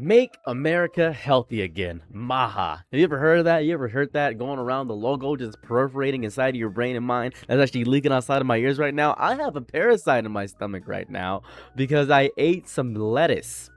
Make America healthy again. Maha. Have you ever heard of that? You ever heard that going around the logo just perforating inside of your brain and mind? That's actually leaking outside of my ears right now. I have a parasite in my stomach right now because I ate some lettuce.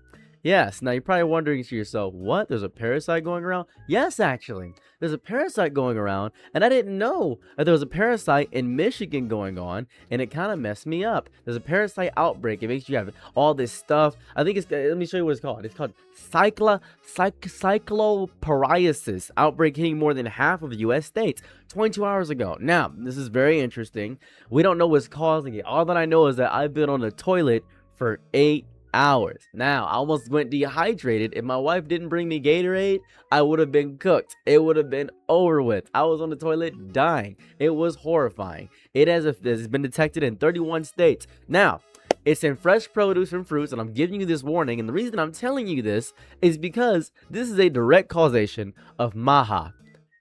Yes, now you're probably wondering to yourself, what? There's a parasite going around? Yes, actually. There's a parasite going around, and I didn't know that there was a parasite in Michigan going on, and it kind of messed me up. There's a parasite outbreak. It makes you have all this stuff. I think it's, let me show you what it's called. It's called cyclopariasis outbreak hitting more than half of the U.S. states 22 hours ago. Now, this is very interesting. We don't know what's causing it. All that I know is that I've been on the toilet for 8 hours. Now, I almost went dehydrated. If my wife didn't bring me Gatorade, I would have been cooked. It would have been over with. I was on the toilet dying. It was horrifying. It has been detected in 31 states. Now, it's in fresh produce and fruits, and I'm giving you this warning. And the reason I'm telling you this is because this is a direct causation of Maha.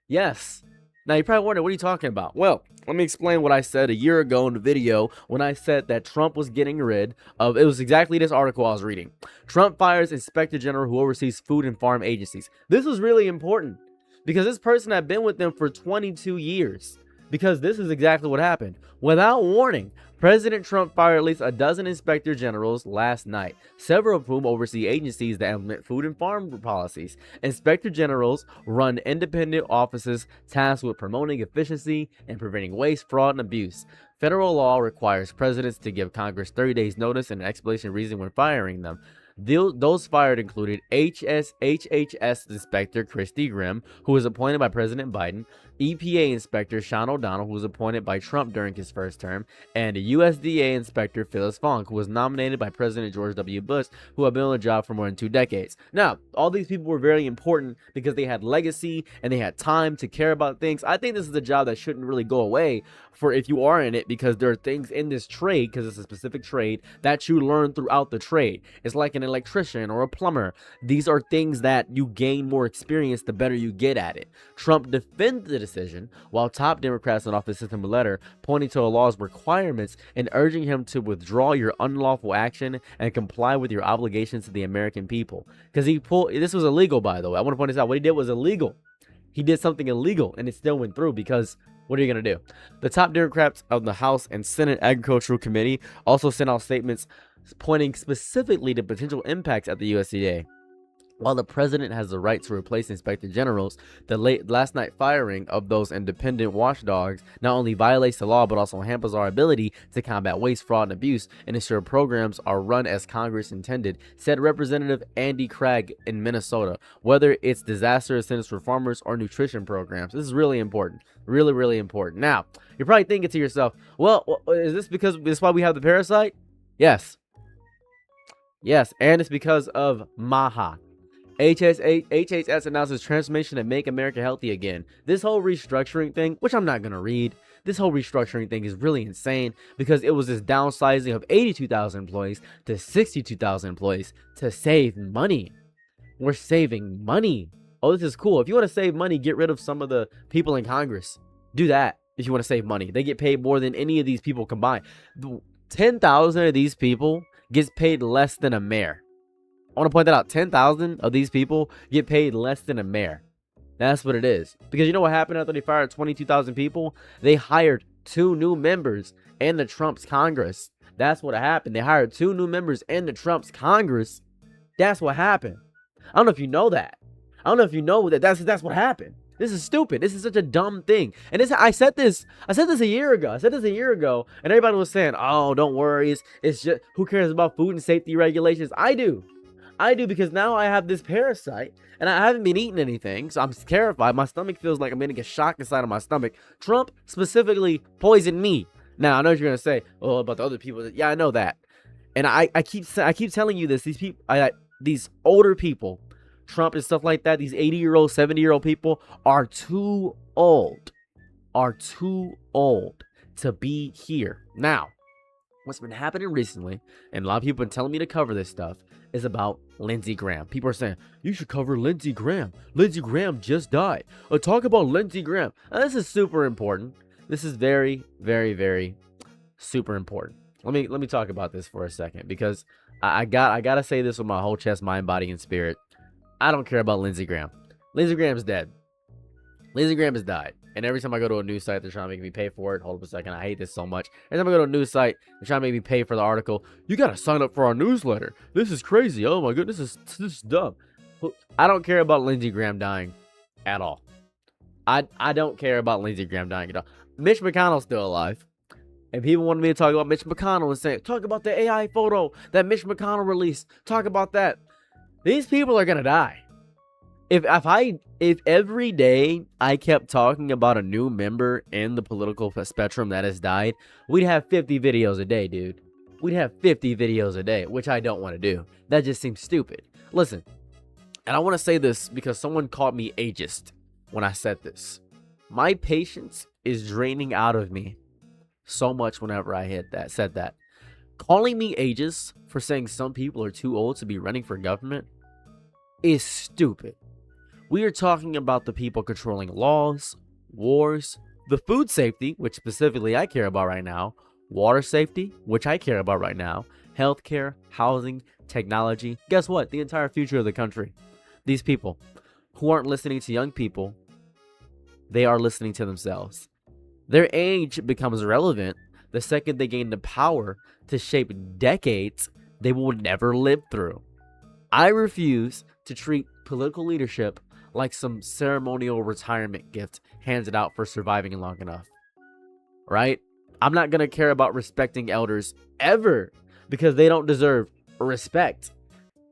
Yes. Now, you're probably wondering, what are you talking about? Well, let me explain what I said a year ago in the video when I said that Trump was getting rid of, it was exactly this article I was reading. Trump fires Inspector General who oversees food and farm agencies. This was really important because this person had been with them for 22 years. Because this is exactly what happened. Without warning, President Trump fired at least a dozen inspector generals last night, several of whom oversee agencies that implement food and farm policies. Inspector generals run independent offices tasked with promoting efficiency and preventing waste, fraud, and abuse. Federal law requires presidents to give Congress 30 days notice and an explanation reason when firing them. Those fired included HHS Inspector Christy Grimm, who was appointed by President Biden, EPA Inspector Sean O'Donnell, who was appointed by Trump during his first term, and USDA Inspector Phyllis Funk, who was nominated by President George W. Bush, who had been on the job for more than 2 decades. Now, all these people were very important because they had legacy and they had time to care about things. I think this is a job that shouldn't really go away for if you are in it, because there are things in this trade, because it's a specific trade, that you learn throughout the trade. It's like an electrician or a plumber. These are things that you gain more experience the better you get at it. Trump defended the decision, while top Democrats in office sent him a letter pointing to the law's requirements and urging him to withdraw your unlawful action and comply with your obligations to the American people. Because this was illegal, by the way. I want to point this out. What he did was illegal. He did something illegal, and it still went through because what are you going to do? The top Democrats of the House and Senate Agricultural Committee also sent out statements pointing specifically to potential impacts at the USDA. While the president has the right to replace inspector generals, the last night firing of those independent watchdogs not only violates the law but also hampers our ability to combat waste, fraud, and abuse and ensure programs are run as Congress intended, said Representative Andy Craig in Minnesota. Whether it's disaster assistance for farmers or nutrition programs, this is really important. Really, really important. Now, you're probably thinking to yourself, well, is this because this is why we have the parasite? Yes. Yes, and it's because of Maha. HHS announces transformation to make America healthy again. This whole restructuring thing, which I'm not going to read, this whole restructuring thing is really insane because it was this downsizing of 82,000 employees to 62,000 employees to save money. We're saving money. Oh, this is cool. If you want to save money, get rid of some of the people in Congress. Do that if you want to save money. They get paid more than any of these people combined. 10,000 of these people gets paid less than a mayor. I want to point that out. 10,000 of these people get paid less than a mayor. That's what it is. Because you know what happened after they fired 22,000 people? They hired 2 new members in the Trump's Congress. That's what happened. They hired 2 new members in the Trump's Congress. That's what happened. I don't know if you know that. I don't know if you know that that's what happened. This is stupid. This is such a dumb thing. And I said this a year ago. And everybody was saying, "Oh, don't worry. It's just, who cares about food and safety regulations?" I do because now I have this parasite and I haven't been eating anything, so I'm terrified. My stomach feels like I'm getting a shock inside of my stomach. Trump specifically poisoned me. Now I know what you're gonna say, "Oh, about the other people." Yeah, I know that, and I keep telling you this. These people, these older people, Trump and stuff like that. These 80-year-old, 70-year-old people are too old to be here now. What's been happening recently, and a lot of people have been telling me to cover this stuff, is about Lindsey Graham. People are saying, you should cover Lindsey Graham. Lindsey Graham just died. Talk about Lindsey Graham. Now, this is super important. This is very, very, very super important. Let me talk about this for a second, because I gotta say this with my whole chest, mind, body, and spirit. I don't care about Lindsey Graham. Lindsey Graham's dead. Lindsey Graham has died. And every time I go to a news site, they're trying to make me pay for it. Hold up a second. I hate this so much. Every time I go to a news site, they're trying to make me pay for the article. You got to sign up for our newsletter. This is crazy. Oh my goodness, this is dumb. I don't care about Lindsey Graham dying at all. I don't care about Lindsey Graham dying at all. Mitch McConnell's still alive. And people wanted me to talk about Mitch McConnell and say, talk about the AI photo that Mitch McConnell released. Talk about that. These people are going to die. If every day I kept talking about a new member in the political spectrum that has died, we'd have 50 videos a day, dude. We'd have 50 videos a day, which I don't want to do. That just seems stupid. Listen, and I want to say this because someone called me ageist when I said this. My patience is draining out of me so much whenever I said that. Calling me ageist for saying some people are too old to be running for government is stupid. We are talking about the people controlling laws, wars, the food safety, which specifically I care about right now, water safety, which I care about right now, healthcare, housing, technology. Guess what? The entire future of the country. These people who aren't listening to young people, they are listening to themselves. Their age becomes relevant the second they gain the power to shape decades they will never live through. I refuse to treat political leadership like some ceremonial retirement gift handed out for surviving long enough. Right? I'm not going to care about respecting elders ever because they don't deserve respect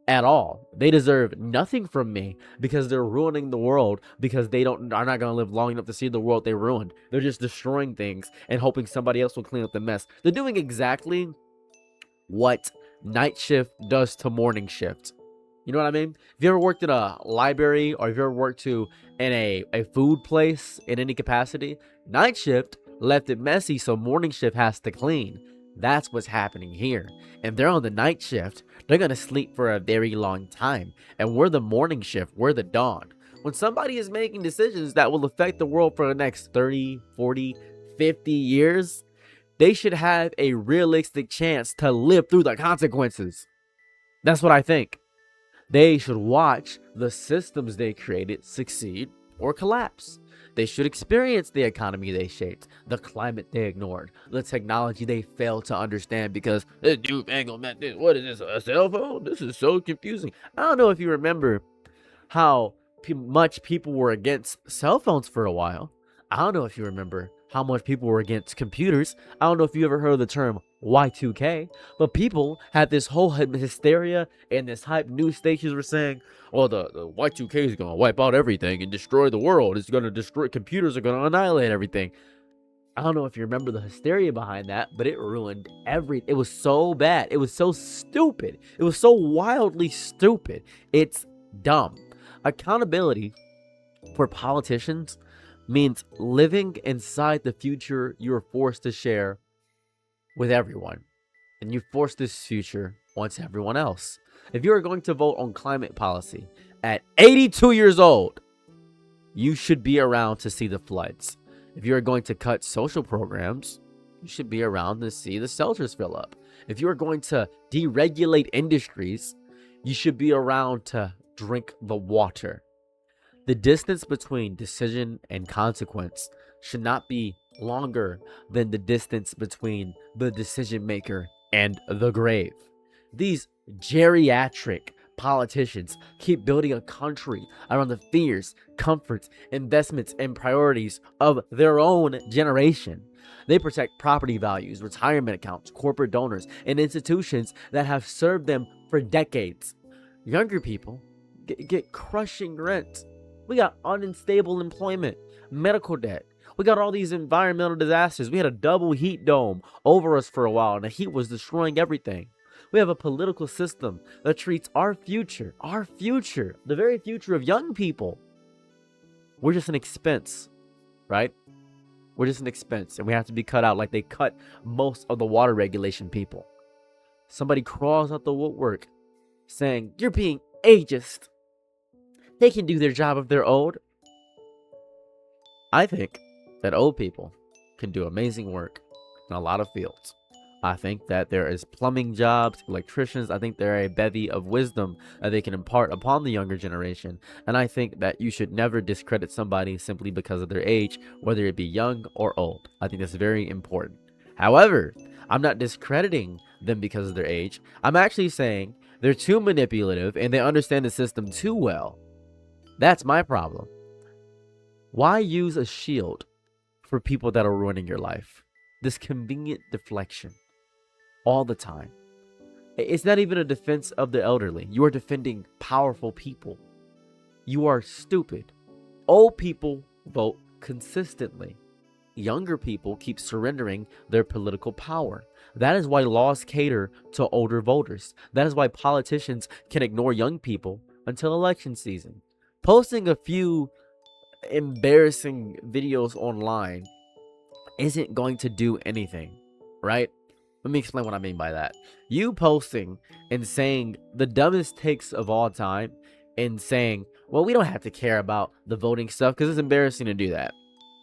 at all. They deserve nothing from me because they're ruining the world because are not going to live long enough to see the world they ruined. They're just destroying things and hoping somebody else will clean up the mess. They're doing exactly what night shift does to morning shift. You know what I mean? If you ever worked in a library or if you ever worked in a food place in any capacity, night shift left it messy, so morning shift has to clean. That's what's happening here. And they're on the night shift. They're going to sleep for a very long time. And we're the morning shift. We're the dawn. When somebody is making decisions that will affect the world for the next 30, 40, 50 years, they should have a realistic chance to live through the consequences. That's what I think. They should watch the systems they created succeed or collapse. They should experience the economy they shaped, the climate they ignored, the technology they failed to understand because this newfangled method, what is this, a cell phone? This is so confusing. I don't know if you remember how much people were against cell phones for a while. I don't know if you remember how much people were against computers. I don't know if you ever heard of the term Y2K, but people had this whole hysteria and this hype. News stations were saying, well, the Y2K is going to wipe out everything and destroy the world. It's going to destroy, computers are going to annihilate everything. I don't know if you remember the hysteria behind that, but it ruined everything. It was so bad. It was so stupid. It was so wildly stupid. It's dumb. Accountability for politicians means living inside the future you're forced to share with everyone. And you force this future onto everyone else. If you are going to vote on climate policy at 82 years old, you should be around to see the floods. If you are going to cut social programs, you should be around to see the shelters fill up. If you are going to deregulate industries, you should be around to drink the water. The distance between decision and consequence should not be longer than the distance between the decision maker and the grave. These geriatric politicians keep building a country around the fears, comforts, investments, and priorities of their own generation. They protect property values, retirement accounts, corporate donors, and institutions that have served them for decades. Younger people get crushing rent. We got unstable employment, medical debt. We got all these environmental disasters. We had a double heat dome over us for a while, and the heat was destroying everything. We have a political system that treats our future, the very future of young people. We're just an expense, right? We're just an expense, and we have to be cut out like they cut most of the water regulation people. Somebody crawls out the woodwork saying, you're being ageist. They can do their job if they're old. I think that old people can do amazing work in a lot of fields. I think that there is plumbing jobs, electricians. I think there are a bevy of wisdom that they can impart upon the younger generation. And I think that you should never discredit somebody simply because of their age, whether it be young or old. I think that's very important. However, I'm not discrediting them because of their age. I'm actually saying they're too manipulative and they understand the system too well. That's my problem. Why use a shield for people that are ruining your life? This convenient deflection all the time. It's not even a defense of the elderly. You are defending powerful people. You are stupid. Old people vote consistently. Younger people keep surrendering their political power. That is why laws cater to older voters. That is why politicians can ignore young people until election season. Posting a few embarrassing videos online isn't going to do anything, right? Let me explain what I mean by that. You posting and saying the dumbest takes of all time and saying, well, we don't have to care about the voting stuff because it's embarrassing to do that.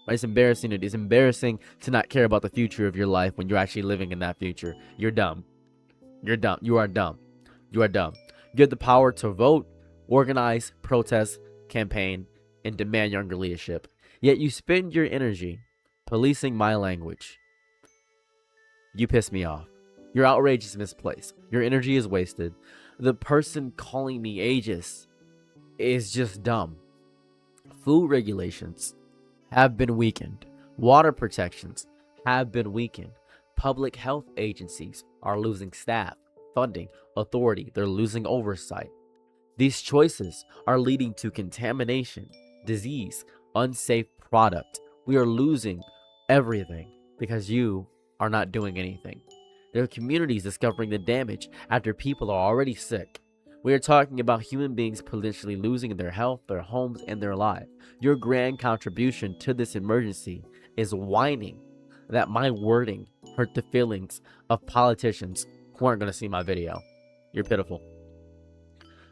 It's embarrassing to not care about the future of your life when you're actually living in that future. You're dumb. You're dumb. You are dumb. You are dumb. You have the power to vote, organize, protest, campaign, and demand younger leadership. Yet you spend your energy policing my language. You piss me off. Your outrage is misplaced. Your energy is wasted. The person calling me ageist is just dumb. Food regulations have been weakened. Water protections have been weakened. Public health agencies are losing staff, funding, authority. They're losing oversight. These choices are leading to contamination, disease, unsafe product. We are losing everything because you are not doing anything. There are communities discovering the damage after people are already sick. We are talking about human beings potentially losing their health, their homes, and their lives. Your grand contribution to this emergency is whining that my wording hurt the feelings of politicians who aren't going to see my video. You're pitiful.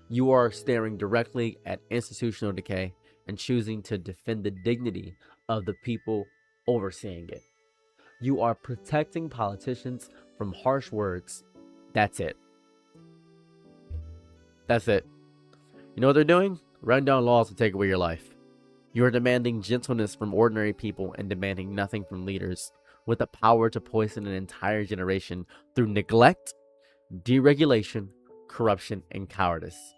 You are staring directly at institutional decay and choosing to defend the dignity of the people overseeing it. You are protecting politicians from harsh words. That's it. That's it. You know what they're doing? Running down laws to take away your life. You are demanding gentleness from ordinary people and demanding nothing from leaders with the power to poison an entire generation through neglect, deregulation, corruption, and cowardice.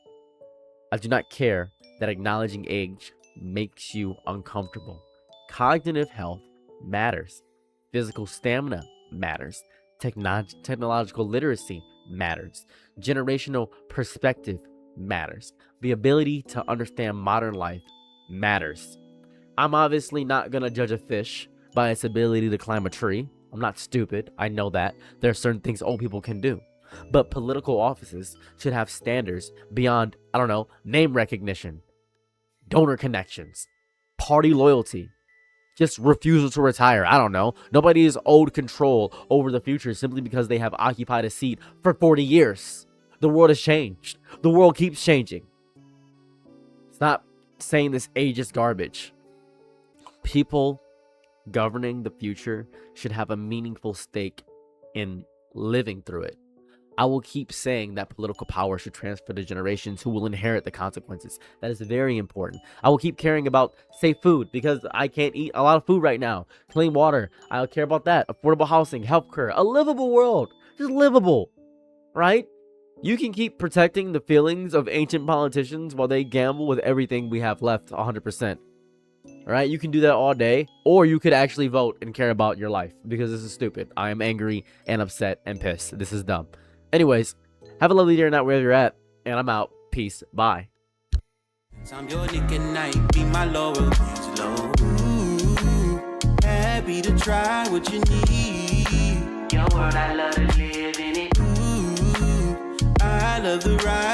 I do not care that acknowledging age makes you uncomfortable. Cognitive health matters. Physical stamina matters. Technological literacy matters. Generational perspective matters. The ability to understand modern life matters. I'm obviously not going to judge a fish by its ability to climb a tree. I'm not stupid. I know that. There are certain things old people can do. But political offices should have standards beyond, I don't know, name recognition, donor connections, party loyalty, just refusal to retire. I don't know. Nobody is owed control over the future simply because they have occupied a seat for 40 years. The world has changed. The world keeps changing. Stop saying this ageist garbage. People governing the future should have a meaningful stake in living through it. I will keep saying that political power should transfer to generations who will inherit the consequences. That is very important. I will keep caring about safe food because I can't eat a lot of food right now. Clean water. I'll care about that. Affordable housing, healthcare, a livable world. Just livable, right? You can keep protecting the feelings of ancient politicians while they gamble with everything we have left 100%. All right, you can do that all day, or you could actually vote and care about your life because this is stupid. I am angry and upset and pissed. This is dumb. Anyways, have a lovely day or night wherever you're at, and I'm out. Peace. Bye. I'm your nigga night, be my loyalties low. Ooh, happy to try what you need. Your world, I love to live in it. Ooh, I love the ride.